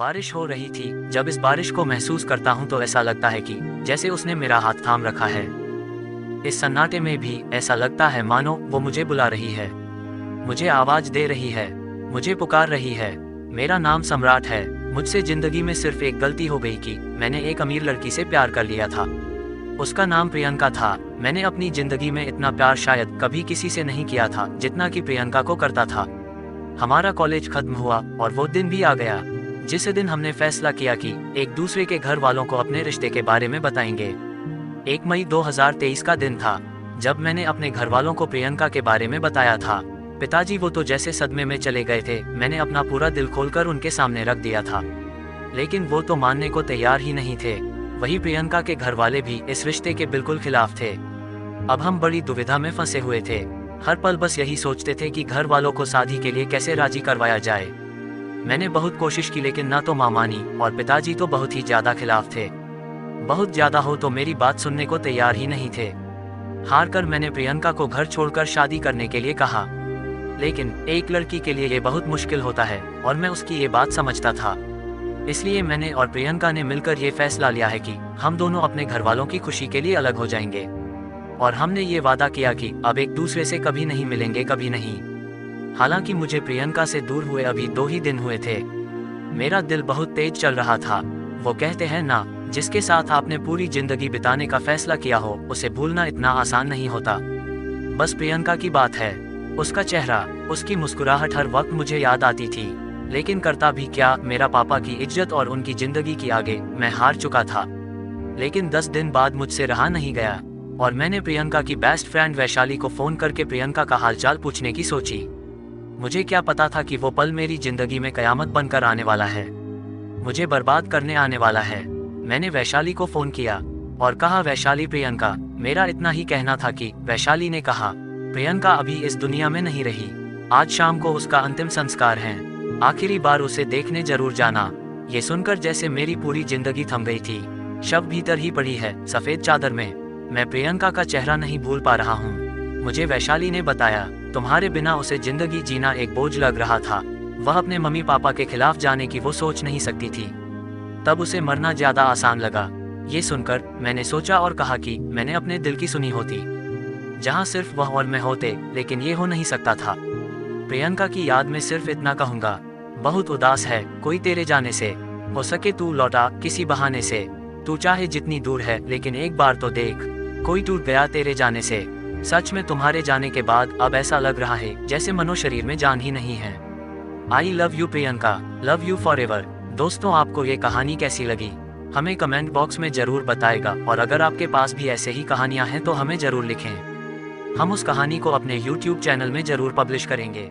बारिश हो रही थी। जब इस बारिश को महसूस करता हूँ तो ऐसा लगता है कि जैसे उसने मेरा हाथ थाम रखा है। इस सन्नाटे में भी ऐसा लगता है मानो वो मुझे बुला रही है, मुझे आवाज दे रही है, मुझे पुकार रही है। मेरा नाम सम्राट है। मुझसे जिंदगी में सिर्फ एक गलती हो गई कि मैंने एक अमीर लड़की से प्यार कर लिया था। उसका नाम प्रियंका था। मैंने अपनी जिंदगी में इतना प्यार शायद कभी किसी से नहीं किया था जितना कि प्रियंका को करता था। हमारा कॉलेज खत्म हुआ और वो दिन भी आ गया जिस दिन हमने फैसला किया कि एक दूसरे के घर वालों को अपने रिश्ते के बारे में बताएंगे। 1 मई 2023 का दिन था जब मैंने अपने घर वालों को प्रियंका के बारे में बताया था। पिताजी वो तो जैसे सदमे में चले गए थे। मैंने अपना पूरा दिल खोलकर उनके सामने रख दिया था, लेकिन वो तो मानने को तैयार ही नहीं थे। वही प्रियंका के घर वाले भी इस रिश्ते के बिल्कुल खिलाफ थे। अब हम बड़ी दुविधा में फंसे हुए थे। हर पल बस यही सोचते थे कि घर वालों को शादी के लिए कैसे राजी करवाया जाए। मैंने बहुत कोशिश की लेकिन ना तो माँ मानी और पिताजी तो बहुत ही ज्यादा खिलाफ थे। बहुत ज्यादा हो तो मेरी बात सुनने को तैयार ही नहीं थे। हार कर मैंने प्रियंका को घर छोड़कर शादी करने के लिए कहा, लेकिन एक लड़की के लिए ये बहुत मुश्किल होता है और मैं उसकी ये बात समझता था। इसलिए मैंने और प्रियंका ने मिलकर ये फैसला लिया है कि हम दोनों अपने घर वालों की खुशी के लिए अलग हो जाएंगे और हमने ये वादा किया कि अब एक दूसरे से कभी नहीं मिलेंगे, कभी नहीं। हालांकि मुझे प्रियंका से दूर हुए अभी 2 ही दिन हुए थे। मेरा दिल बहुत तेज चल रहा था। वो कहते हैं ना, जिसके साथ आपने पूरी जिंदगी बिताने का फैसला किया हो उसे भूलना इतना आसान नहीं होता। बस प्रियंका की बात है। उसका चेहरा, उसकी मुस्कुराहट हर वक्त मुझे याद आती थी, लेकिन करता भी क्या। मेरा पापा की इज्जत और उनकी जिंदगी की आगे मैं हार चुका था। लेकिन 10 दिन बाद मुझसे रहा नहीं गया और मैंने प्रियंका की बेस्ट फ्रेंड वैशाली को फोन करके प्रियंका का हालचाल पूछने की सोची। मुझे क्या पता था कि वो पल मेरी जिंदगी में कयामत बनकर आने वाला है, मुझे बर्बाद करने आने वाला है। मैंने वैशाली को फोन किया और कहा, वैशाली प्रियंका। मेरा इतना ही कहना था कि वैशाली ने कहा, प्रियंका अभी इस दुनिया में नहीं रही। आज शाम को उसका अंतिम संस्कार है। आखिरी बार उसे देखने जरूर जाना। ये सुनकर जैसे मेरी पूरी जिंदगी थम गई थी। शव भीतर ही पड़ी है, सफेद चादर में। मैं प्रियंका का चेहरा नहीं भूल पा रहा हूँ। मुझे वैशाली ने बताया, तुम्हारे बिना उसे जिंदगी जीना एक बोझ लग रहा था। वह अपने मम्मी पापा के खिलाफ जाने की वो सोच नहीं सकती थी। तब उसे मरना ज्यादा आसान लगा। ये सुनकर मैंने सोचा और कहा कि मैंने अपने दिल की सुनी होती, जहाँ सिर्फ वह और मैं होते, लेकिन ये हो नहीं सकता था। प्रियंका की याद में सिर्फ इतना कहूँगा, बहुत उदास है कोई तेरे जाने से। हो सके तू लौटा किसी बहाने से। तू चाहे जितनी दूर है लेकिन एक बार तो देख, कोई टूट गया तेरे जाने से। सच में तुम्हारे जाने के बाद अब ऐसा लग रहा है जैसे मनो शरीर में जान ही नहीं है। I love you Priyanka, love you for ever. दोस्तों, आपको ये कहानी कैसी लगी हमें कमेंट बॉक्स में जरूर बताएगा, और अगर आपके पास भी ऐसे ही कहानियां हैं तो हमें जरूर लिखें। हम उस कहानी को अपने YouTube चैनल में जरूर पब्लिश करेंगे।